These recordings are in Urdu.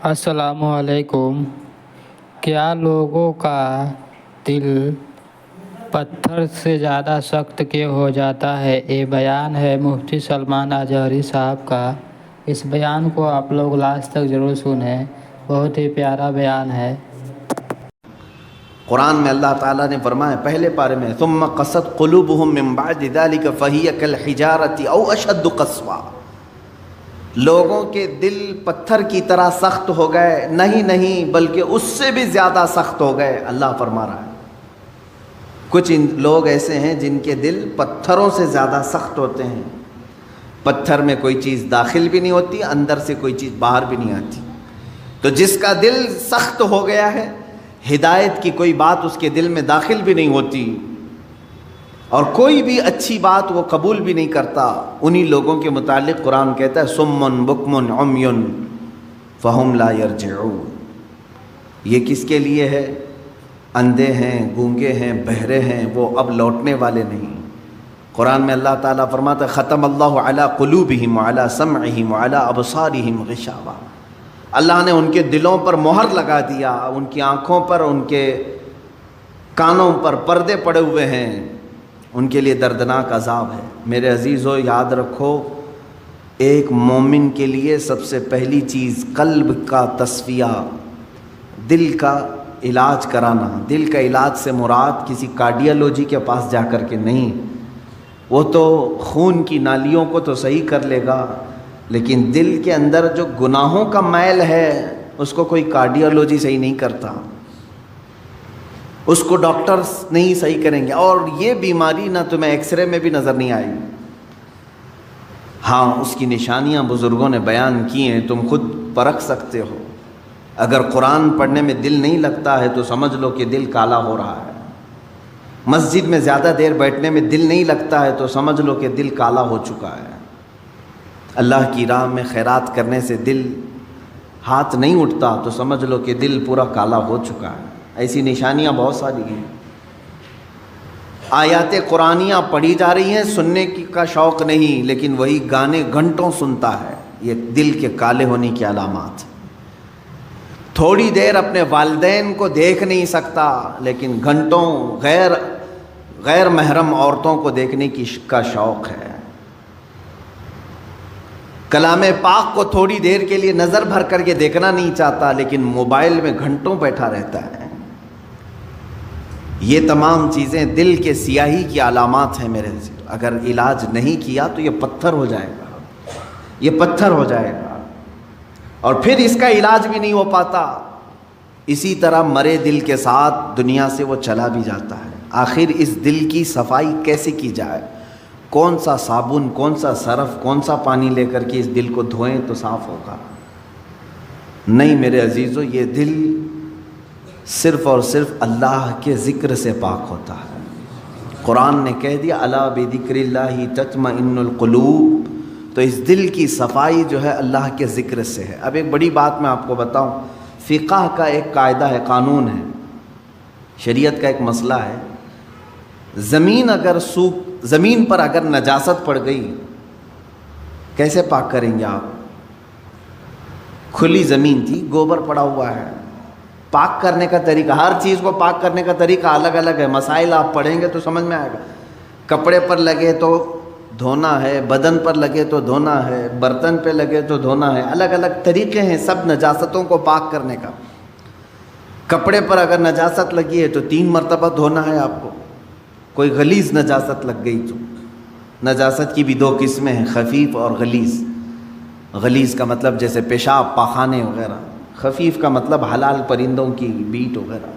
السلام علیکم۔ کیا لوگوں کا دل پتھر سے زیادہ سخت کیوں ہو جاتا ہے؟ یہ بیان ہے مفتی سلمان اظہری صاحب کا۔ اس بیان کو آپ لوگ لاسٹ تک ضرور سنیں، بہت ہی پیارا بیان ہے۔ قرآن میں اللہ تعالیٰ نے فرمایا پہلے پارے میں ثم قست قلوبہم من بعد ذلك فہی کالحجارۃ او اشد قسوا، لوگوں کے دل پتھر کی طرح سخت ہو گئے، نہیں بلکہ اس سے بھی زیادہ سخت ہو گئے۔ اللہ فرما رہا ہے کچھ لوگ ایسے ہیں جن کے دل پتھروں سے زیادہ سخت ہوتے ہیں۔ پتھر میں کوئی چیز داخل بھی نہیں ہوتی، اندر سے کوئی چیز باہر بھی نہیں آتی۔ تو جس کا دل سخت ہو گیا ہے، ہدایت کی کوئی بات اس کے دل میں داخل بھی نہیں ہوتی اور کوئی بھی اچھی بات وہ قبول بھی نہیں کرتا، انہی لوگوں کے متعلق قرآن کہتا ہے صم بکم عمی فہم لا یرجعون۔ یہ کس کے لیے ہے؟ اندھے ہیں، گونگے ہیں، بہرے ہیں، وہ اب لوٹنے والے نہیں۔ قرآن میں اللہ تعالیٰ فرماتا ہے ختم اللہ علی قلوبہم وعلی سمعہم وعلی ابصارہم غشاوہ، اللہ نے ان کے دلوں پر مہر لگا دیا، ان کی آنکھوں پر، ان کے کانوں پر پردے پڑے ہوئے ہیں، ان کے لیے دردناک عذاب ہے۔ میرے عزیزو یاد رکھو، ایک مومن کے لیے سب سے پہلی چیز قلب کا تصفیہ، دل کا علاج کرانا۔ دل کا علاج سے مراد کسی کارڈیالوجی کے پاس جا کر کے نہیں، وہ تو خون کی نالیوں کو تو صحیح کر لے گا، لیکن دل کے اندر جو گناہوں کا میل ہے اس کو کوئی کارڈیالوجی صحیح نہیں کرتا، اس کو ڈاکٹرز نہیں صحیح کریں گے۔ اور یہ بیماری نہ تمہیں ایکس رے میں بھی نظر نہیں آئی، ہاں اس کی نشانیاں بزرگوں نے بیان کی ہیں، تم خود پرکھ سکتے ہو۔ اگر قرآن پڑھنے میں دل نہیں لگتا ہے تو سمجھ لو کہ دل کالا ہو رہا ہے۔ مسجد میں زیادہ دیر بیٹھنے میں دل نہیں لگتا ہے تو سمجھ لو کہ دل کالا ہو چکا ہے۔ اللہ کی راہ میں خیرات کرنے سے دل ہاتھ نہیں اٹھتا تو سمجھ لو کہ دل پورا کالا ہو چکا ہے۔ ایسی نشانیاں بہت ساری ہیں۔ آیات قرآنیہ پڑھی جا رہی ہیں، سننے کا شوق نہیں، لیکن وہی گانے گھنٹوں سنتا ہے، یہ دل کے کالے ہونے کی علامات۔ تھوڑی دیر اپنے والدین کو دیکھ نہیں سکتا، لیکن گھنٹوں غیر محرم عورتوں کو دیکھنے کا شوق ہے۔ کلام پاک کو تھوڑی دیر کے لیے نظر بھر کر کے دیکھنا نہیں چاہتا، لیکن موبائل میں گھنٹوں بیٹھا رہتا ہے۔ یہ تمام چیزیں دل کے سیاہی کی علامات ہیں میرے سے۔ اگر علاج نہیں کیا تو یہ پتھر ہو جائے گا، یہ پتھر ہو جائے گا، اور پھر اس کا علاج بھی نہیں ہو پاتا۔ اسی طرح مرے دل کے ساتھ دنیا سے وہ چلا بھی جاتا ہے۔ آخر اس دل کی صفائی کیسے کی جائے؟ کون سا صابن، کون سا سرف، کون سا پانی لے کر کے اس دل کو دھوئیں تو صاف ہوگا؟ نہیں میرے عزیزو، یہ دل صرف اور صرف اللہ کے ذکر سے پاک ہوتا ہے۔ قرآن نے کہہ دیا الا بذکر اللہ تطمئن القلوب، تو اس دل کی صفائی جو ہے اللہ کے ذکر سے ہے۔ اب ایک بڑی بات میں آپ کو بتاؤں، فقہ کا ایک قاعدہ ہے، قانون ہے، شریعت کا ایک مسئلہ ہے۔ زمین پر اگر نجاست پڑ گئی، کیسے پاک کریں گے آپ؟ کھلی زمین تھی، گوبر پڑا ہوا ہے، پاک کرنے کا طریقہ، ہر چیز کو پاک کرنے کا طریقہ الگ الگ ہے۔ مسائل آپ پڑھیں گے تو سمجھ میں آئے گا۔ کپڑے پر لگے تو دھونا ہے، بدن پر لگے تو دھونا ہے، برتن پہ لگے تو دھونا ہے، الگ الگ طریقے ہیں سب نجاستوں کو پاک کرنے کا۔ کپڑے پر اگر نجاست لگی ہے تو 3 مرتبہ دھونا ہے آپ کو۔ کوئی غلیظ نجاست لگ گئی تو، نجاست کی بھی 2 قسمیں ہیں، خفیف اور غلیظ۔ غلیظ کا مطلب جیسے پیشاب، پاخانے وغیرہ، خفیف کا مطلب حلال پرندوں کی بیٹ وغیرہ۔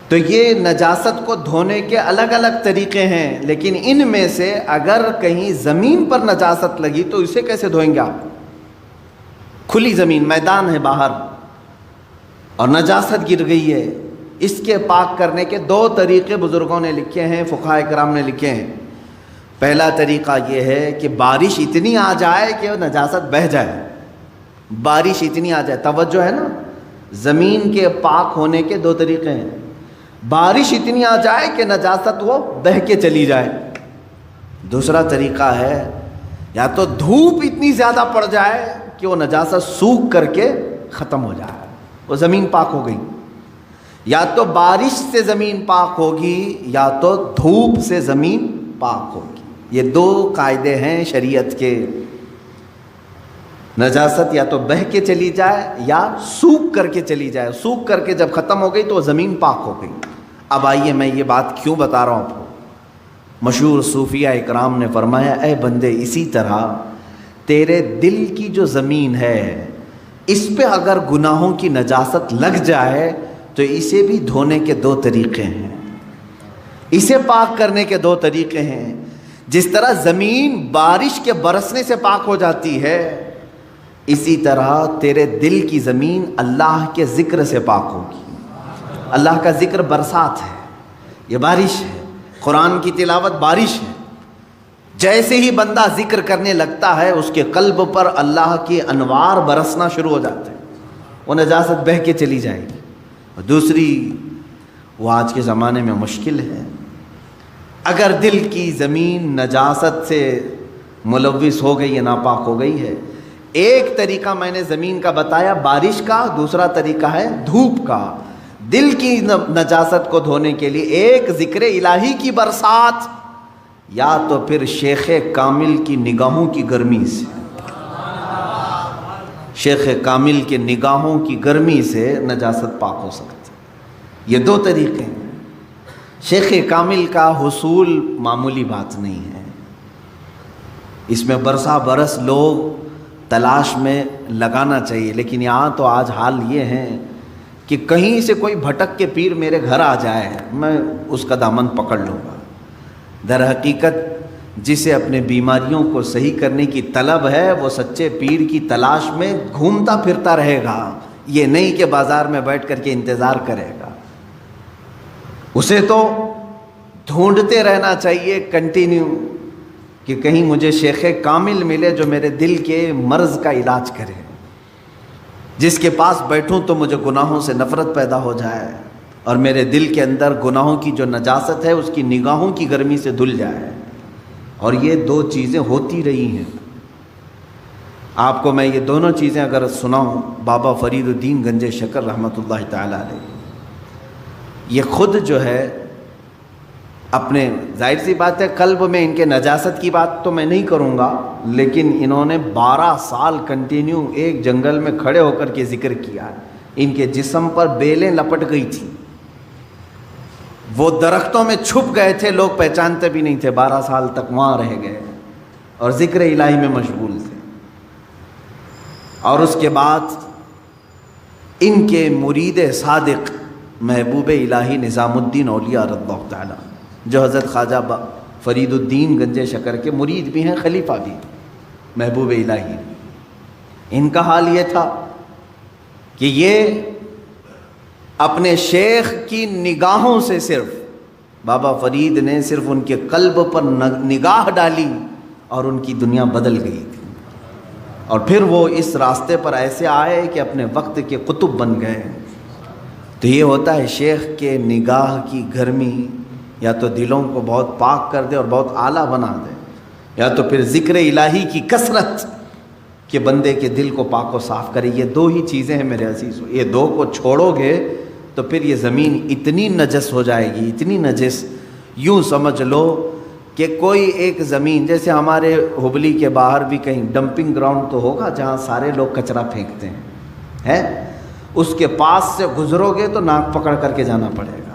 تو یہ نجاست کو دھونے کے الگ الگ طریقے ہیں، لیکن ان میں سے اگر کہیں زمین پر نجاست لگی تو اسے کیسے دھوئیں گے آپ؟ کھلی زمین، میدان ہے باہر، اور نجاست گر گئی ہے، اس کے پاک کرنے کے 2 طریقے بزرگوں نے لکھے ہیں، فقہاء کرام نے لکھے ہیں۔ پہلا طریقہ یہ ہے کہ بارش اتنی آ جائے کہ نجاست بہہ جائے، بارش اتنی آ جائے، توجہ ہے نا، زمین کے پاک ہونے کے 2 طریقے ہیں۔ بارش اتنی آ جائے کہ نجاست وہ بہہ کے چلی جائے۔ دوسرا طریقہ ہے یا تو دھوپ اتنی زیادہ پڑ جائے کہ وہ نجاست سوکھ کر کے ختم ہو جائے، وہ زمین پاک ہو گئی۔ یا تو بارش سے زمین پاک ہوگی یا تو دھوپ سے زمین پاک ہوگی، یہ دو قاعدے ہیں شریعت کے۔ نجاست یا تو بہہ کے چلی جائے یا سوکھ کر کے چلی جائے، سوکھ کر کے جب ختم ہو گئی تو وہ زمین پاک ہو گئی۔ اب آئیے میں یہ بات کیوں بتا رہا ہوں آپ کو۔ مشہور صوفیہ اکرام نے فرمایا، اے بندے اسی طرح تیرے دل کی جو زمین ہے اس پہ اگر گناہوں کی نجاست لگ جائے تو اسے بھی دھونے کے دو طریقے ہیں، اسے پاک کرنے کے دو طریقے ہیں۔ جس طرح زمین بارش کے برسنے سے پاک ہو جاتی ہے، اسی طرح تیرے دل کی زمین اللہ کے ذکر سے پاک ہوگی۔ اللہ کا ذکر برسات ہے، یہ بارش ہے، قرآن کی تلاوت بارش ہے۔ جیسے ہی بندہ ذکر کرنے لگتا ہے اس کے قلب پر اللہ کے انوار برسنا شروع ہو جاتے ہیں، وہ نجاست بہہ کے چلی جائے گی۔ اور دوسری، وہ آج کے زمانے میں مشکل ہے، اگر دل کی زمین نجاست سے ملوث ہو گئی ہے، ناپاک ہو گئی ہے، ایک طریقہ میں نے زمین کا بتایا بارش کا، دوسرا طریقہ ہے دھوپ کا۔ دل کی نجاست کو دھونے کے لیے ایک ذکر الہی کی برسات، یا تو پھر شیخ کامل کی نگاہوں کی گرمی سے، شیخ کامل کے نگاہوں کی گرمی سے نجاست پاک ہو سکتی ہے۔ یہ دو طریقے ہیں۔ شیخ کامل کا حصول معمولی بات نہیں ہے، اس میں برسا برس لوگ تلاش میں لگانا چاہیے، لیکن یہاں تو آج حال یہ ہے کہ کہیں سے کوئی بھٹک کے پیر میرے گھر آ جائے میں اس کا دامن پکڑ لوں گا۔ در حقیقت جسے اپنے بیماریوں کو صحیح کرنے کی طلب ہے وہ سچے پیر کی تلاش میں گھومتا پھرتا رہے گا، یہ نہیں کہ بازار میں بیٹھ کر کے انتظار کرے گا۔ اسے تو ڈھونڈتے رہنا چاہیے کنٹینیو کہ کہیں مجھے شیخ کامل ملے جو میرے دل کے مرض کا علاج کرے، جس کے پاس بیٹھوں تو مجھے گناہوں سے نفرت پیدا ہو جائے اور میرے دل کے اندر گناہوں کی جو نجاست ہے اس کی نگاہوں کی گرمی سے دھل جائے۔ اور یہ دو چیزیں ہوتی رہی ہیں۔ آپ کو میں یہ دونوں چیزیں اگر سناؤں، بابا فرید الدین گنج شکر رحمۃ اللہ تعالی علیہ، یہ خود جو ہے اپنے، ظاہر سی بات ہے قلب میں ان کے نجاست کی بات تو میں نہیں کروں گا، لیکن انہوں نے 12 سال کنٹینیو ایک جنگل میں کھڑے ہو کر کے ذکر کیا۔ ان کے جسم پر بیلیں لپٹ گئی تھیں، وہ درختوں میں چھپ گئے تھے، لوگ پہچانتے بھی نہیں تھے، 12 سال تک وہاں رہ گئے اور ذکر الہی میں مشغول تھے۔ اور اس کے بعد ان کے مرید صادق محبوب الہی نظام الدین اولیاء رضی اللہ تعالی، جو حضرت خواجہ فرید الدین گنج شکر کے مرید بھی ہیں، خلیفہ بھی، محبوب الہی، ان کا حال یہ تھا کہ یہ اپنے شیخ کی نگاہوں سے، صرف بابا فرید نے صرف ان کے قلب پر نگاہ ڈالی اور ان کی دنیا بدل گئی تھی، اور پھر وہ اس راستے پر ایسے آئے کہ اپنے وقت کے قطب بن گئے۔ تو یہ ہوتا ہے شیخ کے نگاہ کی گرمی یا تو دلوں کو بہت پاک کر دے اور بہت اعلیٰ بنا دے، یا تو پھر ذکر الہی کی کثرت کہ بندے کے دل کو پاک و صاف کرے۔ یہ دو ہی چیزیں ہیں میرے عزیزو، یہ دو کو چھوڑو گے تو پھر یہ زمین اتنی نجس ہو جائے گی، اتنی نجس، یوں سمجھ لو کہ کوئی ایک زمین، جیسے ہمارے ہبلی کے باہر بھی کہیں ڈمپنگ گراؤنڈ تو ہوگا جہاں سارے لوگ کچرا پھینکتے ہیں، اس کے پاس سے گزرو گے تو ناک پکڑ کر کے جانا پڑے گا۔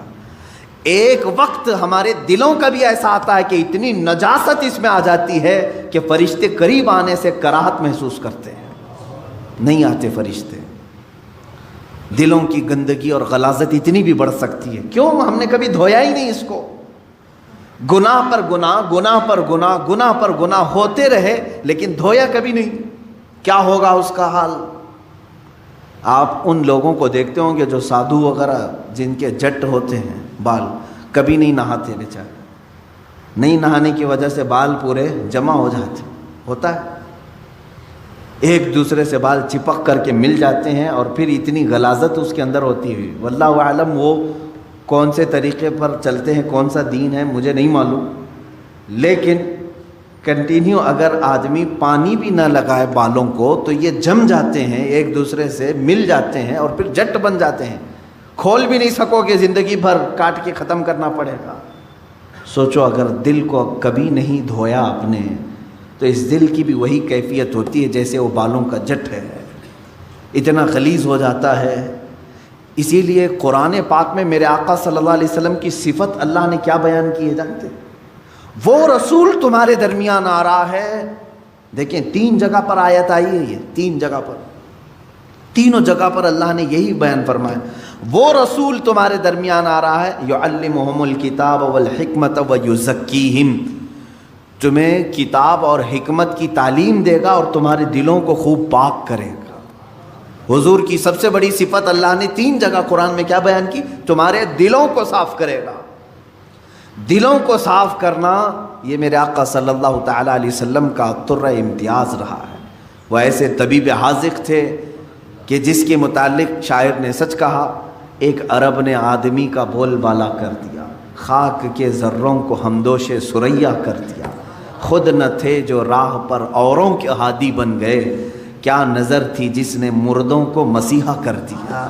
ایک وقت ہمارے دلوں کا بھی ایسا آتا ہے کہ اتنی نجاست اس میں آ جاتی ہے کہ فرشتے قریب آنے سے کراہت محسوس کرتے ہیں، نہیں آتے فرشتے۔ دلوں کی گندگی اور غلاظت اتنی بھی بڑھ سکتی ہے، کیوں؟ ہم نے کبھی دھویا ہی نہیں اس کو، گناہ پر گناہ، گناہ پر گناہ، گناہ پر گناہ ہوتے رہے لیکن دھویا کبھی نہیں، کیا ہوگا اس کا حال؟ آپ ان لوگوں کو دیکھتے ہوں گے جو سادھو وغیرہ جن کے جٹ ہوتے ہیں بال، کبھی نہیں نہاتے بیچارے، نہیں نہانے کی وجہ سے بال پورے جمع ہو جاتے، ہوتا ہے، ایک دوسرے سے بال چپک کر کے مل جاتے ہیں، اور پھر اتنی غلاظت اس کے اندر ہوتی ہے، واللہ اعلم وہ کون سے طریقے پر چلتے ہیں، کون سا دین ہے مجھے نہیں معلوم، لیکن کنٹینیو اگر آدمی پانی بھی نہ لگائے بالوں کو تو یہ جم جاتے ہیں، ایک دوسرے سے مل جاتے ہیں اور پھر جٹ بن جاتے ہیں، کھول بھی نہیں سکو گے، زندگی بھر کاٹ کے ختم کرنا پڑے گا۔ سوچو اگر دل کو کبھی نہیں دھویا آپ نے تو اس دل کی بھی وہی کیفیت ہوتی ہے جیسے وہ بالوں کا جٹ ہے، اتنا غلیظ ہو جاتا ہے۔ اسی لیے قرآن پاک میں میرے آقا صلی اللہ علیہ وسلم کی صفت اللہ نے کیا بیان کی ہے جانتے؟ وہ رسول تمہارے درمیان آ رہا ہے، دیکھیں 3 جگہ پر آیت آئی ہے، یہ 3 جگہ پر، تینوں جگہ پر اللہ نے یہی بیان فرمایا، وہ رسول تمہارے درمیان آ رہا ہے، یعلمہم الکتاب والحکمت ویزکیہم، تمہیں کتاب اور حکمت کی تعلیم دے گا اور تمہارے دلوں کو خوب پاک کرے گا۔ حضور کی سب سے بڑی صفت اللہ نے 3 جگہ قرآن میں کیا بیان کی؟ تمہارے دلوں کو صاف کرے گا۔ دلوں کو صاف کرنا یہ میرے آقا صلی اللہ تعالیٰ علیہ وسلم کا طرہ امتیاز رہا ہے۔ وہ ایسے طبیب حاذق تھے کہ جس کے متعلق شاعر نے سچ کہا، ایک عرب نے آدمی کا بول بالا کر دیا، خاک کے ذروں کو ہمدوش ثریا کر دیا، خود نہ تھے جو راہ پر اوروں کے ہادی بن گئے، کیا نظر تھی جس نے مردوں کو مسیحا کر دیا۔